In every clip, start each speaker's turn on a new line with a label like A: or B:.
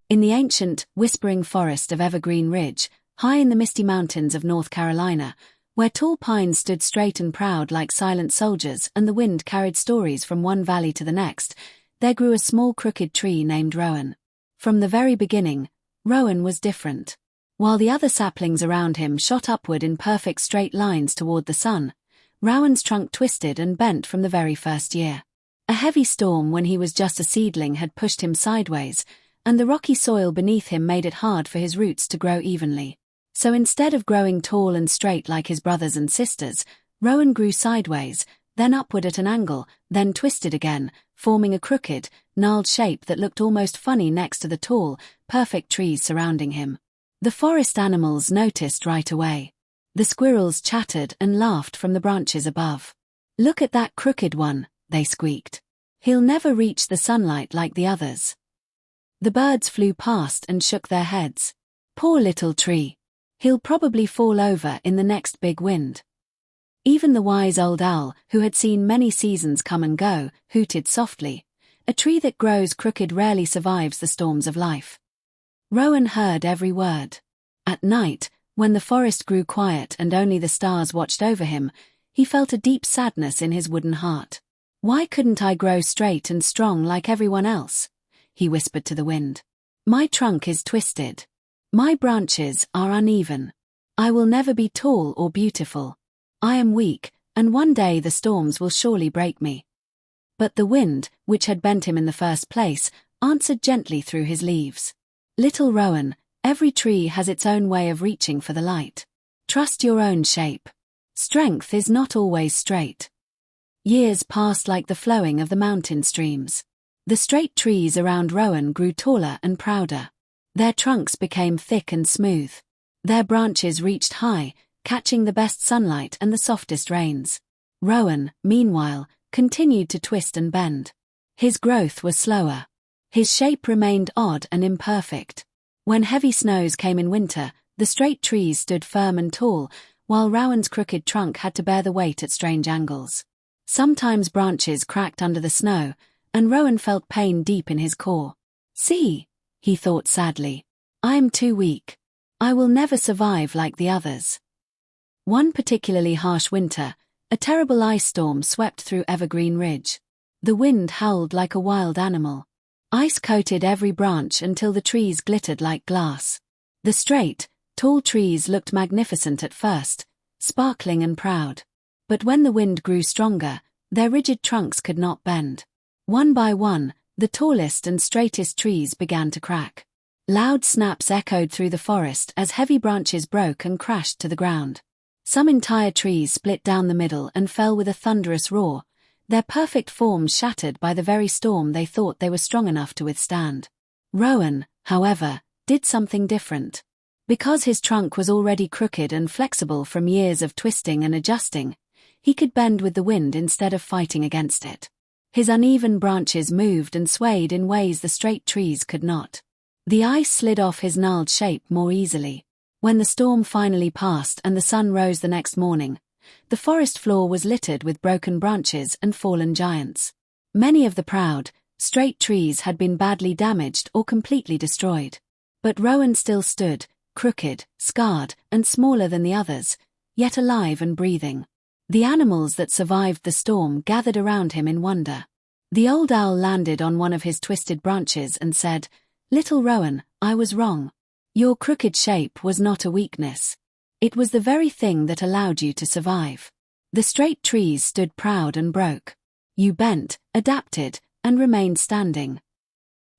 A: In the ancient, whispering forest of Evergreen Ridge, high in the misty mountains of North Carolina, where tall pines stood straight and proud like silent soldiers and the wind carried stories from one valley to the next, there grew a small crooked tree named Rowan. From the very beginning, Rowan was different. While the other saplings around him shot upward in perfect straight lines toward the sun, Rowan's trunk twisted and bent from the very first year. A heavy storm when he was just a seedling had pushed him sideways, and the rocky soil beneath him made it hard for his roots to grow evenly. So instead of growing tall and straight like his brothers and sisters, Rowan grew sideways, then upward at an angle, then twisted again, forming a crooked, gnarled shape that looked almost funny next to the tall, perfect trees surrounding him. The forest animals noticed right away. The squirrels chattered and laughed from the branches above. "Look at that crooked one," they squeaked. "He'll never reach the sunlight like the others." The birds flew past and shook their heads. "Poor little tree. He'll probably fall over in the next big wind." Even the wise old owl, who had seen many seasons come and go, hooted softly. "A tree that grows crooked rarely survives the storms of life." Rowan heard every word. At night, when the forest grew quiet and only the stars watched over him, he felt a deep sadness in his wooden heart. "Why couldn't I grow straight and strong like everyone else?" he whispered to the wind. "My trunk is twisted. My branches are uneven. I will never be tall or beautiful. I am weak, and one day the storms will surely break me." But the wind, which had bent him in the first place, answered gently through his leaves. "Little Rowan, every tree has its own way of reaching for the light. Trust your own shape. Strength is not always straight." Years passed like the flowing of the mountain streams. The straight trees around Rowan grew taller and prouder. Their trunks became thick and smooth. Their branches reached high, catching the best sunlight and the softest rains. Rowan, meanwhile, continued to twist and bend. His growth was slower. His shape remained odd and imperfect. When heavy snows came in winter, the straight trees stood firm and tall, while Rowan's crooked trunk had to bear the weight at strange angles. Sometimes branches cracked under the snow, and Rowan felt pain deep in his core. "See," he thought sadly, "I am too weak. I will never survive like the others." One particularly harsh winter, a terrible ice storm swept through Evergreen Ridge. The wind howled like a wild animal. Ice coated every branch until the trees glittered like glass. The straight, tall trees looked magnificent at first, sparkling and proud. But when the wind grew stronger, their rigid trunks could not bend. One by one, the tallest and straightest trees began to crack. Loud snaps echoed through the forest as heavy branches broke and crashed to the ground. Some entire trees split down the middle and fell with a thunderous roar, their perfect forms shattered by the very storm they thought they were strong enough to withstand. Rowan, however, did something different. Because his trunk was already crooked and flexible from years of twisting and adjusting, he could bend with the wind instead of fighting against it. His uneven branches moved and swayed in ways the straight trees could not. The ice slid off his gnarled shape more easily. When the storm finally passed and the sun rose the next morning, the forest floor was littered with broken branches and fallen giants. Many of the proud, straight trees had been badly damaged or completely destroyed. But Rowan still stood, crooked, scarred, and smaller than the others, yet alive and breathing. The animals that survived the storm gathered around him in wonder. The old owl landed on one of his twisted branches and said, "Little Rowan, I was wrong. Your crooked shape was not a weakness. It was the very thing that allowed you to survive. The straight trees stood proud and broke. You bent, adapted, and remained standing."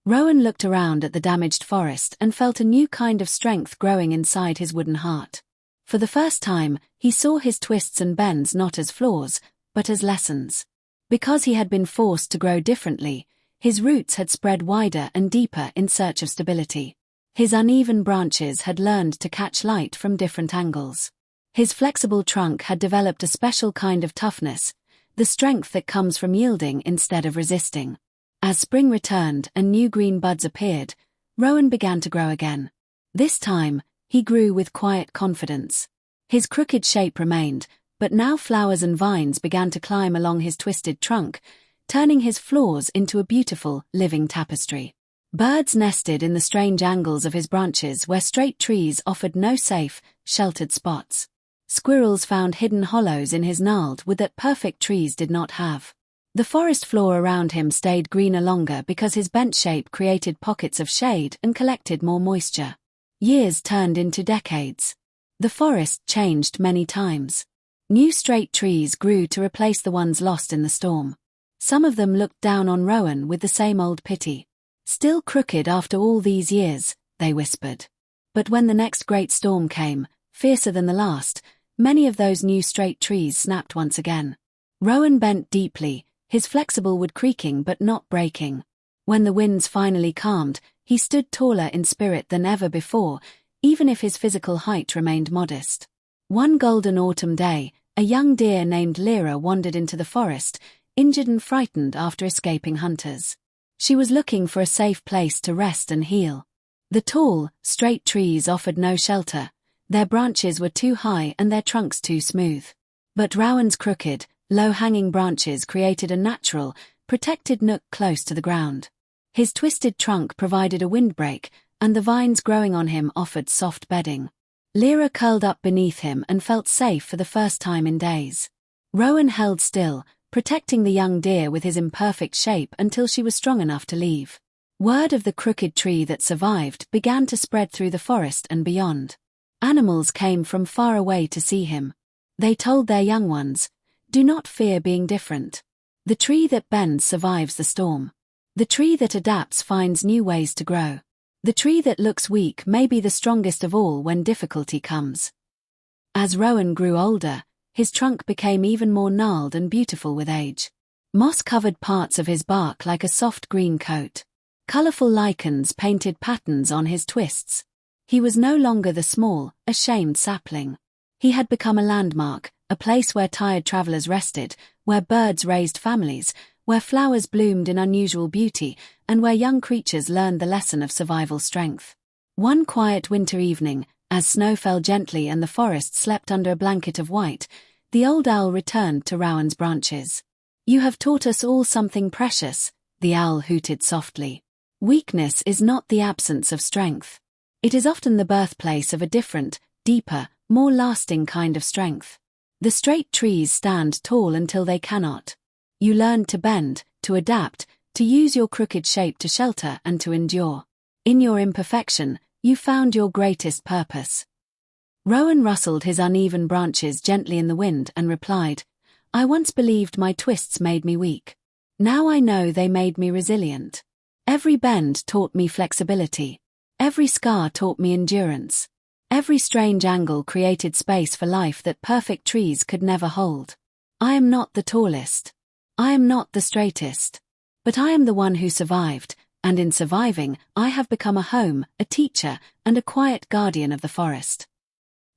A: Rowan looked around at the damaged forest and felt a new kind of strength growing inside his wooden heart. For the first time, he saw his twists and bends not as flaws, but as lessons. Because he had been forced to grow differently, his roots had spread wider and deeper in search of stability. His uneven branches had learned to catch light from different angles. His flexible trunk had developed a special kind of toughness, the strength that comes from yielding instead of resisting. As spring returned and new green buds appeared, Rowan began to grow again. This time, he grew with quiet confidence. His crooked shape remained, but now flowers and vines began to climb along his twisted trunk, turning his flaws into a beautiful, living tapestry. Birds nested in the strange angles of his branches where straight trees offered no safe, sheltered spots. Squirrels found hidden hollows in his gnarled wood that perfect trees did not have. The forest floor around him stayed greener longer because his bent shape created pockets of shade and collected more moisture. Years turned into decades. The forest changed many times. New straight trees grew to replace the ones lost in the storm. Some of them looked down on Rowan with the same old pity. "Still crooked after all these years," they whispered. But when the next great storm came, fiercer than the last, many of those new straight trees snapped once again. Rowan bent deeply, his flexible wood creaking but not breaking. When the winds finally calmed, he stood taller in spirit than ever before, even if his physical height remained modest. One golden autumn day, a young deer named Lyra wandered into the forest, injured and frightened after escaping hunters. She was looking for a safe place to rest and heal. The tall, straight trees offered no shelter. Their branches were too high and their trunks too smooth. But Rowan's crooked, low-hanging branches created a natural, protected nook close to the ground. His twisted trunk provided a windbreak, and the vines growing on him offered soft bedding. Lyra curled up beneath him and felt safe for the first time in days. Rowan held still, protecting the young deer with his imperfect shape until she was strong enough to leave. Word of the crooked tree that survived began to spread through the forest and beyond. Animals came from far away to see him. They told their young ones, "Do not fear being different. The tree that bends survives the storm. The tree that adapts finds new ways to grow. The tree that looks weak may be the strongest of all when difficulty comes." As Rowan grew older, his trunk became even more gnarled and beautiful with age. Moss covered parts of his bark like a soft green coat. Colorful lichens painted patterns on his twists. He was no longer the small, ashamed sapling. He had become a landmark, a place where tired travelers rested, where birds raised families, where flowers bloomed in unusual beauty, and where young creatures learned the lesson of survival strength. One quiet winter evening, as snow fell gently and the forest slept under a blanket of white, the old owl returned to Rowan's branches. "You have taught us all something precious," the owl hooted softly. "Weakness is not the absence of strength. It is often the birthplace of a different, deeper, more lasting kind of strength. The straight trees stand tall until they cannot. You learn to bend, to adapt, to use your crooked shape to shelter and to endure. In your imperfection, you found your greatest purpose." Rowan rustled his uneven branches gently in the wind and replied, "I once believed my twists made me weak. Now I know they made me resilient. Every bend taught me flexibility. Every scar taught me endurance. Every strange angle created space for life that perfect trees could never hold. I am not the tallest. I am not the straightest. But I am the one who survived, and in surviving, I have become a home, a teacher, and a quiet guardian of the forest."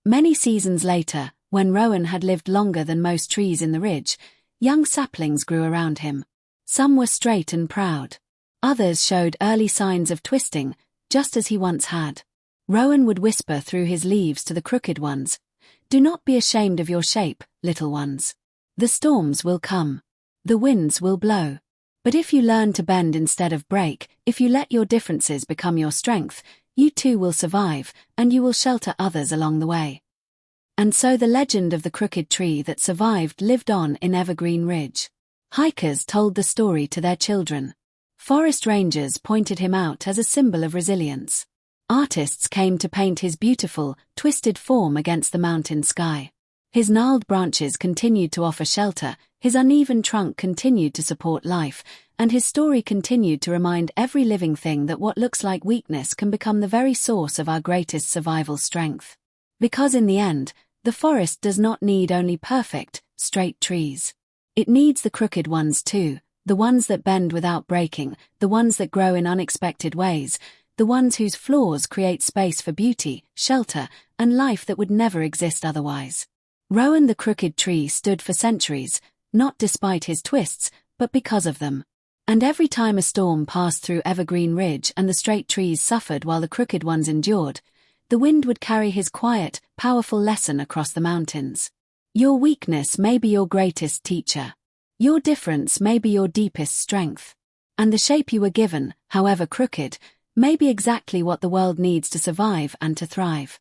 A: Many seasons later, when Rowan had lived longer than most trees in the ridge, young saplings grew around him. Some were straight and proud. Others showed early signs of twisting, just as he once had. Rowan would whisper through his leaves to the crooked ones, "Do not be ashamed of your shape, little ones. The storms will come. The winds will blow. But if you learn to bend instead of break, if you let your differences become your strength, you too will survive, and you will shelter others along the way." And so the legend of the crooked tree that survived lived on in Evergreen Ridge. Hikers told the story to their children. Forest rangers pointed him out as a symbol of resilience. Artists came to paint his beautiful, twisted form against the mountain sky. His gnarled branches continued to offer shelter, his uneven trunk continued to support life, and his story continued to remind every living thing that what looks like weakness can become the very source of our greatest survival strength. Because in the end, the forest does not need only perfect, straight trees. It needs the crooked ones too, the ones that bend without breaking, the ones that grow in unexpected ways, the ones whose flaws create space for beauty, shelter, and life that would never exist otherwise. Rowan the crooked tree stood for centuries, not despite his twists, but because of them. And every time a storm passed through Evergreen Ridge and the straight trees suffered while the crooked ones endured, the wind would carry his quiet, powerful lesson across the mountains. Your weakness may be your greatest teacher. Your difference may be your deepest strength. And the shape you were given, however crooked, may be exactly what the world needs to survive and to thrive.